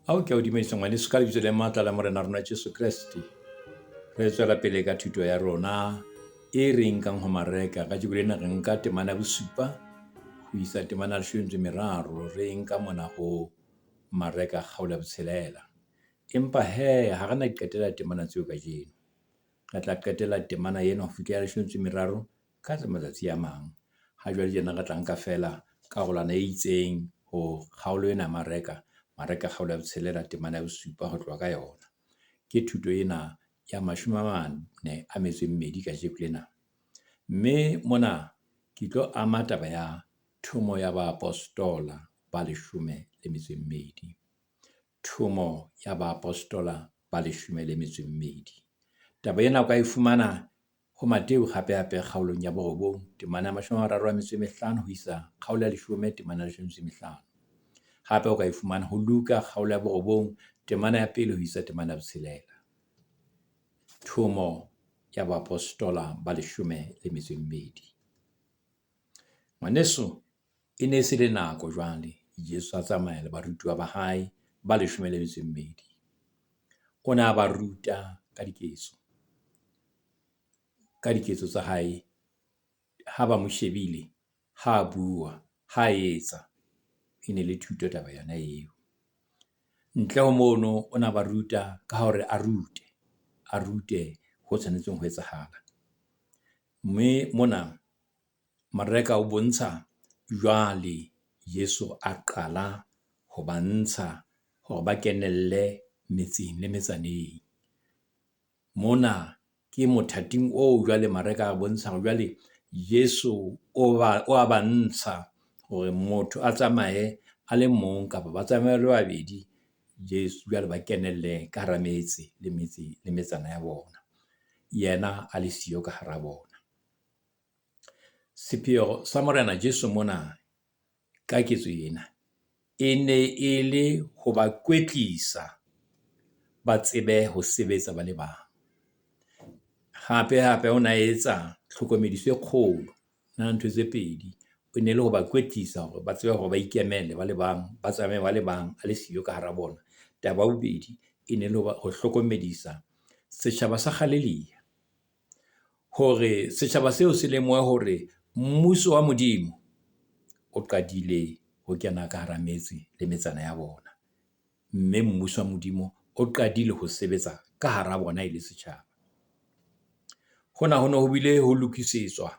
Ao ke o dumedisa ngwaneso ka lebitso le matla la morena rona Jesu Kriste. Re tswela pele ka thuto ya rona e re nkang ho mareka ka jeko lena re nka temana bosupa ho isa temana 13 re nka mona ho mareka kgaola botshelela. Empa ha re na qetela temana tseo ka jeno. Re tla qetela temana ena ho fihlela 13 ka matsatsi a mang. Ha jwale jena re tla nka fela karolwana e itseng ho kgaolo ena mareka kgaola botshelela temana ya bosupa ho tloha ka yona. Ke thuto ena ya 42 ka jeko lena. Mme mona ke tlo ama taba ya thomo ya baapostola ba 12. Thomo ya baapostola ba 12. Taba ena o ka e fumana ho Mateo hape kgaolong ya 9 temana 35 ho isa kgaolo ya 10 temana 15. Hape o ka e fumana ho Luka kgaolo ya 9 temana ya 1 ho isa temana 6. Thomo ya baapostola ba 12. Ngwaneso, e ne se le nako jwale Jesu a tsamaya le barutwa ba hae ba 12. O ne a ba ruta ka diketso tsa hae. Ha ba mo shebile, ha bua, ha etsa. E ne le thuto taba yona eo. Ntle ho mono o na ba ruta ka hore a rute ho tshwanetseng ho etsahala. Mme mona mareka o bontsha jwale Yesu a qala ho bantsha hore ba kenelle metseng le metsaneng. Mona ke mothating o jwale mareka a bontsha hore jwale Yesu o a bantsha hore motho a tsamaye a le mong kapa ba tsamaye le babedi, Jesu jwale ba kenelle ka hara metse le metsana ya bona, yena a le siyo ka hara bona. Sepheo sa morena Jesu mona ka ketso ena e ne e le ho ba kwetlisa ba tsebe ho sebetsa ba le bang. Hape o na etsa tlhokomediso e kgolo na ntho tse pedi. O ne le ho ba kwetlisa hore ba tsebe hore ba ikemele ba le bang, ba tsamaye ba le bang a le siyo ka hara bona. Taba ya bobedi e ne le ho hlokomedisa setjhaba sa Galileya, hore setjhaba seo se lemohe hore mmuso wa Modimo o qadile ho kena ka hara metse le metsana ya bona. Mme mmuso wa Modimo o qadile ho sebetsa ka hara bona e le setjhaba. Hona ho bile ho lokisetswa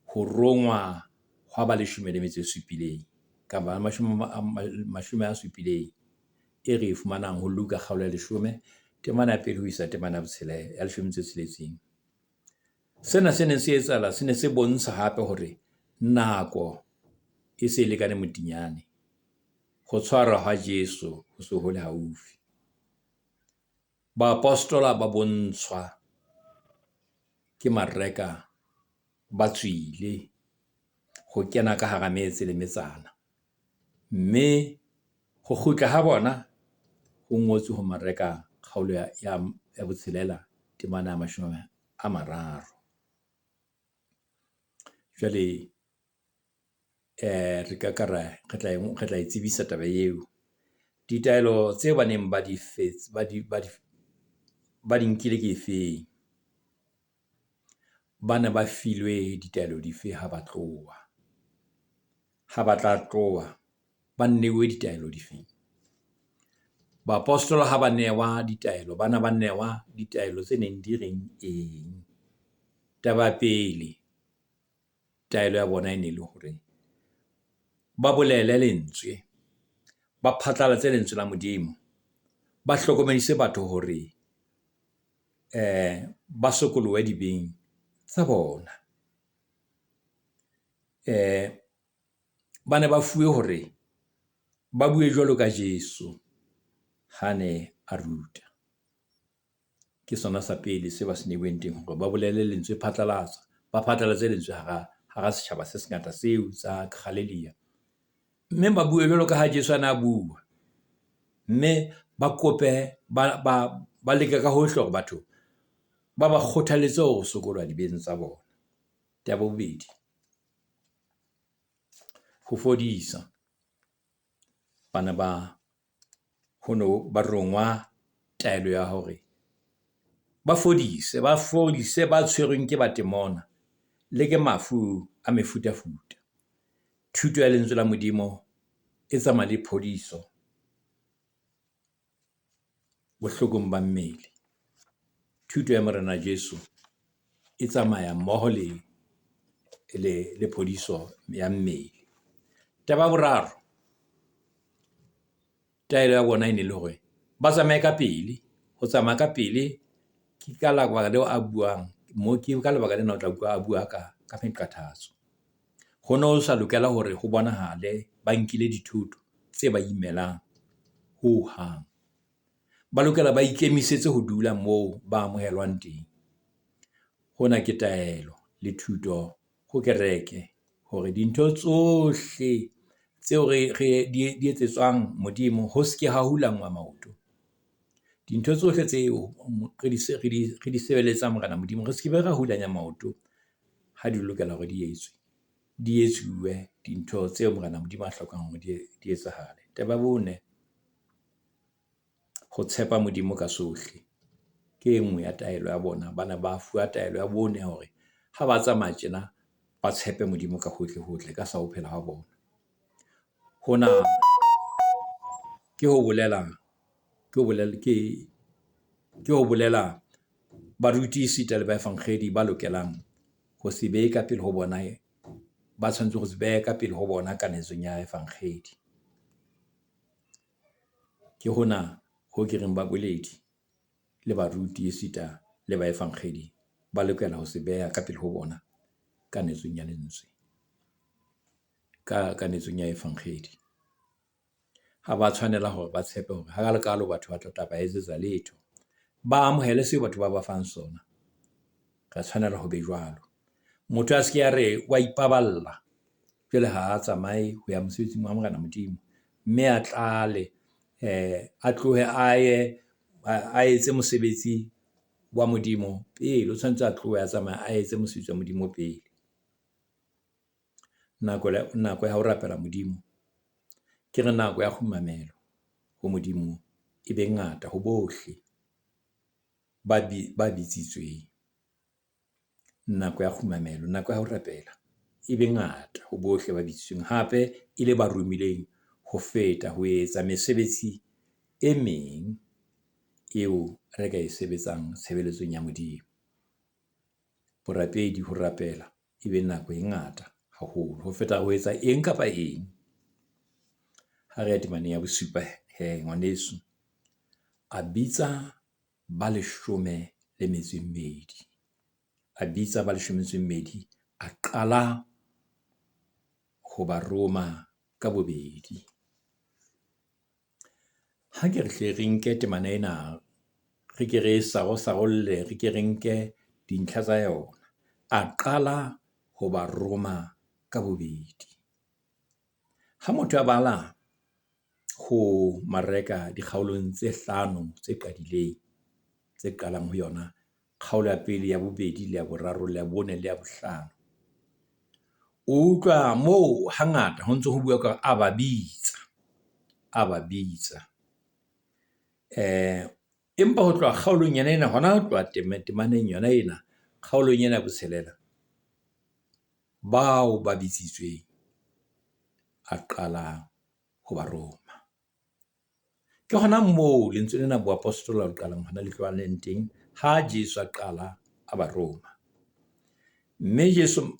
ho rongwa hwa ba 17 ka ba 70 e re fumanang ho Luka kgaolo ya 10 temana ya 1 ho isa temana ya 16. Sena se ne se etsahala, se ne se bontsha hape hore nako e se lekane motinyane, ho tshwarwa ha Jesu ho se ho le haufi. Baapostola ba bontshwa ke mareka ba tswile ho kena ka hara metse le metsana, mme ho kgutla ha bona ho ngotswe ho mareka kgaolo ya botshelela temana ya 30. Jwale re tla e tsebisa taba eo. Ditaelo tse ba neng ba di nkile ke efeng? Ba ne ba filwe ditaelo dife ha ba tloha? Ha ba tla tloha ba newe ditaelo dife? Baapostola ha ba newa ditaelo, bana ba newa ditaelo tse neng di reng eng? Taba pele, taelo ya bona e ne le hore ba bolele lentswe, ba phatlalatse lentswe la Modimo, ba hlokomedise batho hore ba sokolohe dibeng tsa bona. Ba ne ba fuwe hore ba bue jwalo ka Jesu ha ne a ruta. Ke sona sa pele se ba se neuweng teng, hore ba bolele lentswe, ba phatlalatse lentswe hara setjhaba se sengata seo sa Galileya. Mme ba bue jwalo ka ha Jesu ana a bua, mme ba kope ba leke ka hohle hore batho ba ba kgothaletse ho sokoloha dibeng tsa bona. Taba ya bobedi, ho fodisa. Bana ba ho no ba rongwa taelo ya hore ba fodise ba tshwerweng ke batemona le ke mafu a mefutafuta. Thuto ya lentswe la Modimo e tsamaya le phodiso bohlokong ba mmele. Thuto ya Morena Jesu e tsamaya mmoho le phodiso ya mmele. Taba boraro, taelo ya bona e ne le hore ba tsamaye ka pele. Ho tsamaya ka pele ke ka lebaka leo a buang mo, ke ka lebaka lena o tla utlwa a bua ka meqathatso. Ho no sa lokela hore ho bonahale ba nkile dithoto tse ba imelang ho hang. Ba lokela ba ikemisetse ho dula moo ba amohelwang teng. Hona ke taelo le thuto ho kereke hore dintho tsohle tseo re di etsetswang Modimo ho se ke ha hulangwa maoto. Dintho tsohle tseo re di sebeletsang Morena Modimo re se ke be ra hulanya maoto ha di lokela hore di etsuwe dintho tseo Morena Modimo a hlokang hore di etsahale. Taba bone, ho tshepa Modimo ka sohle ke engwe ya taelo ya bona. Bana ba fuwa taelo ya bone hore ha ba tsamaya tjena ba tshepe Modimo ka hohle ka sa ho phela ha bona. Hona ke ho bolela baruti esita le baefangedi ba lokelang ho se behe ka pele ho bona, ba tshwanetse ho se beha ka pele ho bona kanetsong ya efangedi. Ke hona ho ke reng baboledi le baruti esita le baefangedi ba lokela ho se beha ka pele ho bona kanetsong ya lentswe, kanetsong ya efangedi. Ha ba tshwanela hore ba tshepe hore ha le kalo batho ba tla ba etsetsa letho, ba amohele seo batho ba ba fang sona. Ka tshwanela ho be jwalo. Motho a se ke ya re wa ipaballa jwale ha a tsamaye ho ya mosebetsing wa Morena Modimo, mme a tlale a tlohe a etse mosebetsi wa Modimo pele. O tshwanetse a tlohe a tsamaya a etse mosebetsi wa Modimo pele. Nako ya ho rapela Modimo ke re nako ya kgumamelo ho Modimo e be ngata ho bohle ba bitsitsweng. Nako ya kgumamelo, nako ya ho rapela e be ngata ho bohle ba bitsitsweng, hape e le ba romileng ho feta ho etsa mesebetsi e meng eo re ka e sebetsang tshebeletsong ya Modimo. Borapedi ho rapela e be nako e ngata haholo ho feta ho etsa eng kapa eng. Ha re ya temaneng ya bosupa ngwaneso, a bitsa ba 12, a bitsa ba 12, a qala ho ba Roma ka bobedi. Ha ke re hle re nke temana ena, re ke re sarolle, re ke re nke dintlha tsa yona. A qala ho ba Roma ka bobedi. Ha motho a bala ho mareka dikgaolong tse 5 tse qadileng, tse qalang ho yona kgaolo ya pele, ya bobedi, le ya boraro, le ya bone, le ya bohlano, o utlwa moo hangata ho ntso ho bua ka a ba bitsa. Empa ho tloha kgaolong yana ena, hona ho tloha temaneng yona ena, kgaolong ena botshelela, bao ba bitsitsweng a qalang ho ba Roma. Ke hona moo lentswe lena boapostola le qalang hona le tlohaleng teng, ha Jesu a qala a ba Roma. Mme Jesu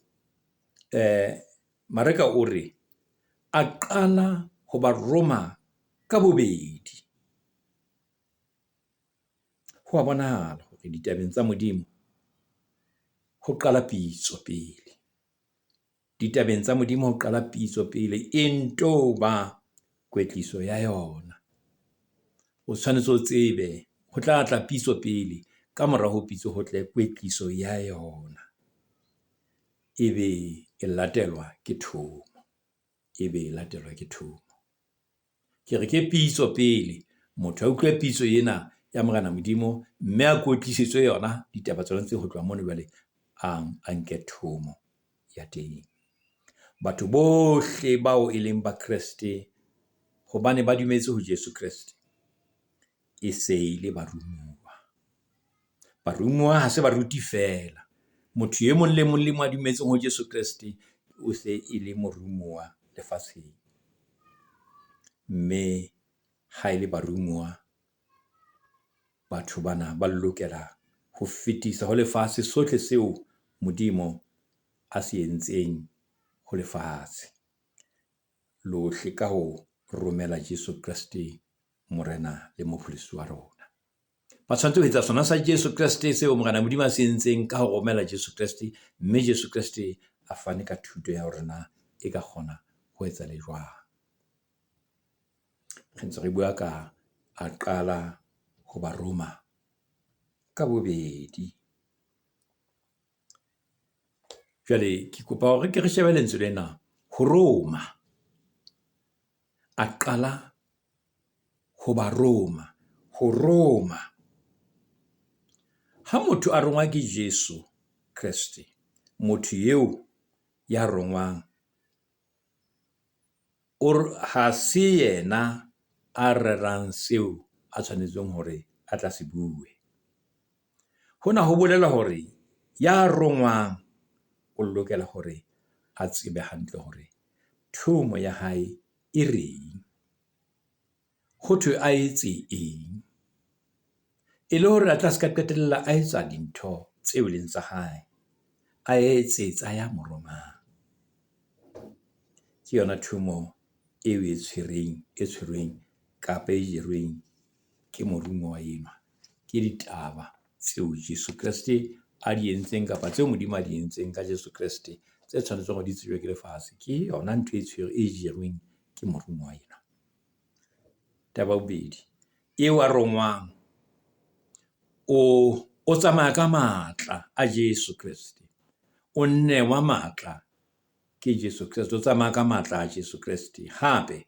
mareka o re a qala ho ba Roma ka bobedi. Ho a bonahala hore ditabeng tsa Modimo ho qala pitso pele. Ditabeng tsa Modimo ho qala pitso pele, e nto ba kwetliso ya yona. O tshwanetse o tsebe ho tla pitso pele, ka mora ho pitso ho tle kwetliso ya yona, ebe e latelwa ke thomo, ke re ke pitso pele, motho a utlwe pitso ena ya Morena Modimo, mme a kwetlisitswe yona ditaba tsona tse ho tloha mona jwale a nke thomo ya teng. Batho bohle bao e leng ba Kreste, hobane ba dumetse ho Jesu Kreste, e se ile barumuwa. Barumuwa ha se baruti fela. Motho ye mong le mong le mo a dumetseng ho Jesu Kriste o se e le morumuwa lefatsheng. Mme ha ile barumuwa, batho bana ba lokela ho fetisa ho lefatshe sohle seo Modimo a se entseng ho lefatshe, lohle ka ho romela Jesu Kriste morena le mopholosi wa rona. Ba tshwanetse ho etsa sona sa Jesu Kriste seo morena Modimo a se entseng ka ho romela Jesu Kriste, mme Jesu Kriste a fane ka thuto ya hore na e ka kgona ho etsa le jwang. Re ntse re bua ka a qala ho ba Roma ka bobedi. Jwale ke kopa hore ke re shebe lentswe lena, ho Roma. A qala ho ba Roma, ho Roma. Ha motho a rongwa ke Jesu Kriste, motho eo ya rongwang ha se yena a rerang seo a tshwanetseng hore a tla se bue. Hona ho bolela hore ya rongwang o lokela hore a tsebe hantle hore thomo ya hae e reng, ho thwe a etse eng, e le hore a tla se ka qetella a etsa dintho tseo leng tsa hae, a etsetsa ya moromang. Ke yona thomo eo e tshwerweng kapa e jerweng ke morumo wa enwa, ke ditaba tseo Jesu Kriste a di entseng kapa tseo Modimo a di entseng ka Jesu Kriste, tse tshwanetseng ho di tsejwe ke lefatshe. Ke yona ntho e jerweng ke morumo wa enwa. Taba ya bobedi, eo a rongwang o tsamaya ka matla a Jesu Kriste, o newa matla ke Jesu Kriste, o tsamaya ka matla a Jesu Kriste, hape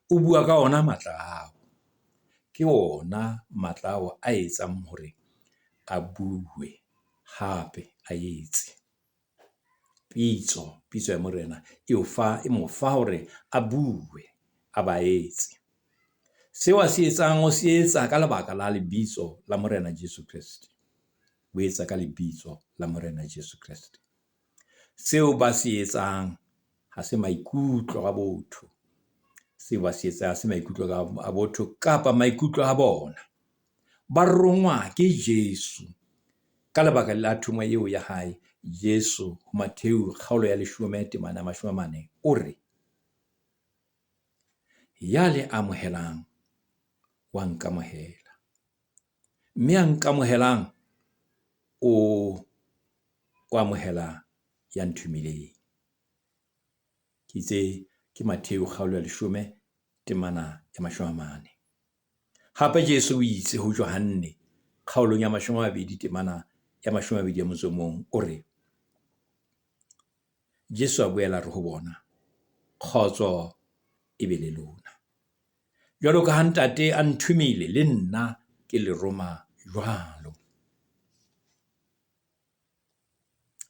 o bua ka ona matla ao. Ke ona matla ao a etsang hore a bue hape a etse. Pitso ya morena e mo fa hore a bue, a ba etse. Seo a se etsang o se etsa ka lebaka la lebitso la morena Jesu Kriste. O etsa ka lebitso la morena Jesu Kriste. Seo ba se etsang ha se maikutlo a botho. Seo ba se etsang ha se maikutlo a botho kapa maikutlo a bona. Ba rongwa ke Jesu ka lebaka la thomo eo ya hae. Jesu ho Matthew kgaolo ya 10:40 o re, ya le amohelang wa nkamohela, mme a nkamohelang o amohela ya nthumileng. Ke Matthew kgaolo ya 10:40. Hape Jesu o itse ho Johane kgaolong ya 20:21 o re, Jesu a boela re ho bona, kgotso e be le lona. Jwalo ka ha ntate a nthumile, le nna ke le Roma jwalo.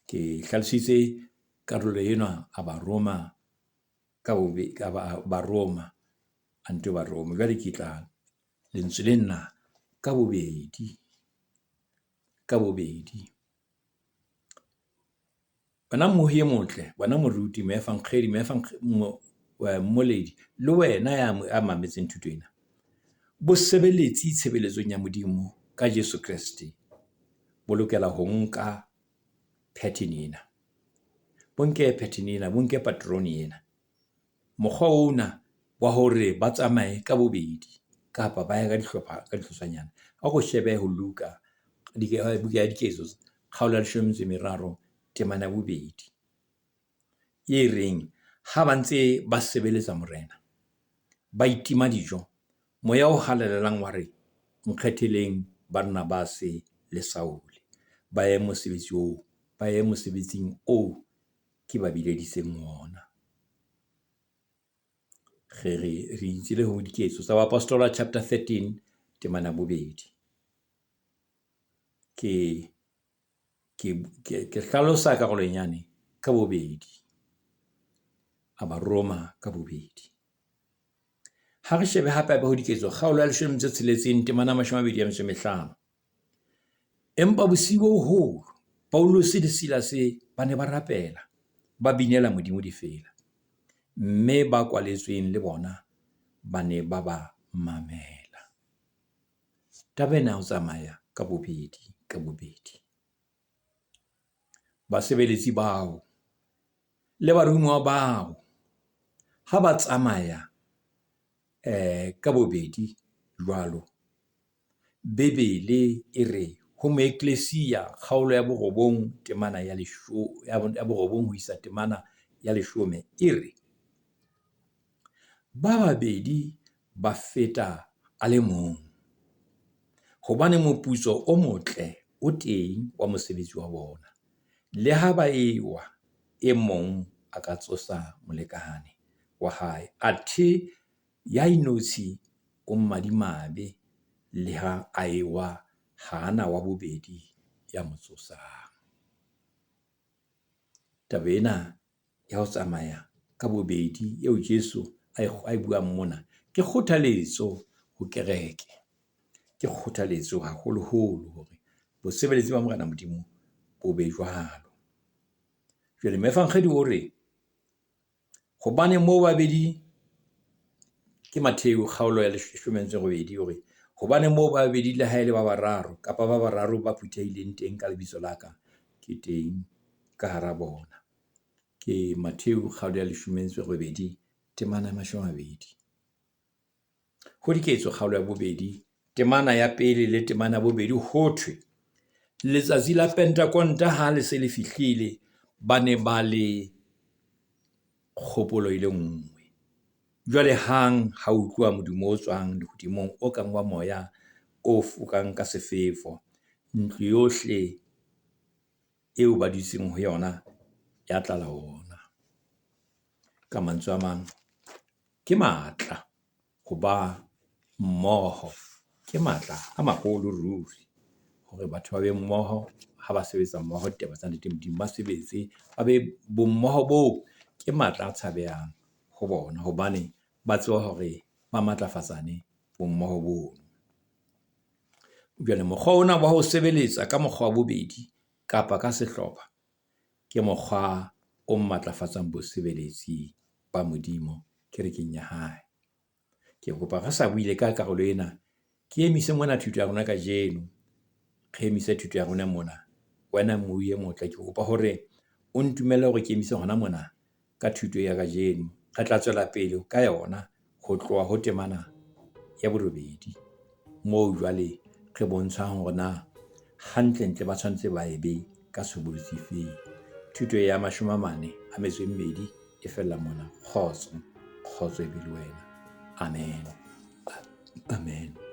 Ke hlalositse karolo ena a ba Roma ka ba Roma anto ba Roma. Jwale ke tla lentswe lena ka bobedi. Bana mohi e motle, bana moruti, moefangkgedi, mmoledi, le wena ya mametseng thuto ena, bo sebeletsi tshebeletsong ya Modimo ka Jesu Kriste, bo lokela ho nka pattern ena. Bo nke pattern ena, bo nke patroni ena. Mokgwa ona wa hore ba tsamaye ka bobedi kapa ba ya ka dihlotshwanyana. A go shebe ho Luka buka ya Diketso kgaolo ya 13:2 e reng, ha ba ntse ba sebeletsa morena, ba itima dijo, moya o halalelang wa re, nkgetheleng Barnabase le Saule ba ye mosebetsing o ke ba bileditseng ona. Re itsile ho Diketso tsa Apostolate chapter 13:2. Ke hlalosa karolonyane ka bobedi, a ba Roma ka bobedi. ha re shebe hape ho diketso kgaolo ya 16 temana 25. Empa bosiu bo boholo Paulus le Silas ba ne ba rapela ba binela Modimo difela, mme ba kwaletsweng le bona ba ne ba ba mamela. Tabena ho tsamaya ka bobedi. Basebeletsi bao le baromuwa bao ha ba tsamaya ka bobedi jwalo, Bebele e re ho moeklesia kgaolo ya borobong temana ya 9 ho isa temana ya 10 e re ba babedi ba feta a le mong, hobane moputso o motle o teng wa mosebetsi wa bona, le ha ba ewa e mong a ka tsosa molekane wa hae, athe ya inotshi o mmadimabe, le ha a ewa hana wa bobedi ya motsosang. Tabena ya ho tsamaya ka bobedi eo Jesu a buang mona ke kgothaletso ho kereke, ke kgothaletso haholoholo hore bosebeletsi ba Morena Modimo bo be jwalo. Jwale Moefangedi o re hobane moo babedi ke Matheo kgaolo ya 18 hore hobane moo babedi le haele ba bararo kapa ba bararo ba phuthehileng teng ka lebitso la ka, ke teng ka hara bona. Ke Matheo kgaolo ya 18 temana 20. Ho diketso kgaolo ya bobedi temana ya pele le temana ya bobedi ho thwe letsatsi la Pentakonta ha le se le fihlile, ba ne ba le kgopolo ile nngwe. Jwale hang ha utlwa modumo o tswang lehodimong o kang wa moya o fokang ka sefefo, ntlo yohle eo ba dutseng ho yona ya tlala ona. Ka mantswe a mang, ke matla ho ba mmoho, ke matla a maholo ruri hore batho ba be mmoho ha ba sebetsa mmoho ditaba tsa Modimo ba sebetse ba be bommoho bo, ke matla a tshabehang ho bona hobane ba tseba hore ba matlafatsane bommoho bo. Jwale mokgwa ona wa ho sebeletsa ka mokgwa wa bobedi kapa ka sehlopha ke mokgwa o matlafatsang bosebeletsi ba Modimo kerekeng ya hae. Ke kopa re sa buile ka karolo ena, ke emise mona thuto ya rona ka jeno, re emise thuto ya rona mona. Wena moye motle, ke kopa hore o ntumelle hore ke emise hona mona ka thuto ya ka jeno. Re tla tswela pele ka yona ho tloha ho temana ya borobedi, moo jwale re bontshang hore na hantle ba tshwanetse ba ebe ka sebolotsi feng. Thuto ya 42 e fella mona. Kgotso e be le wena. Amen.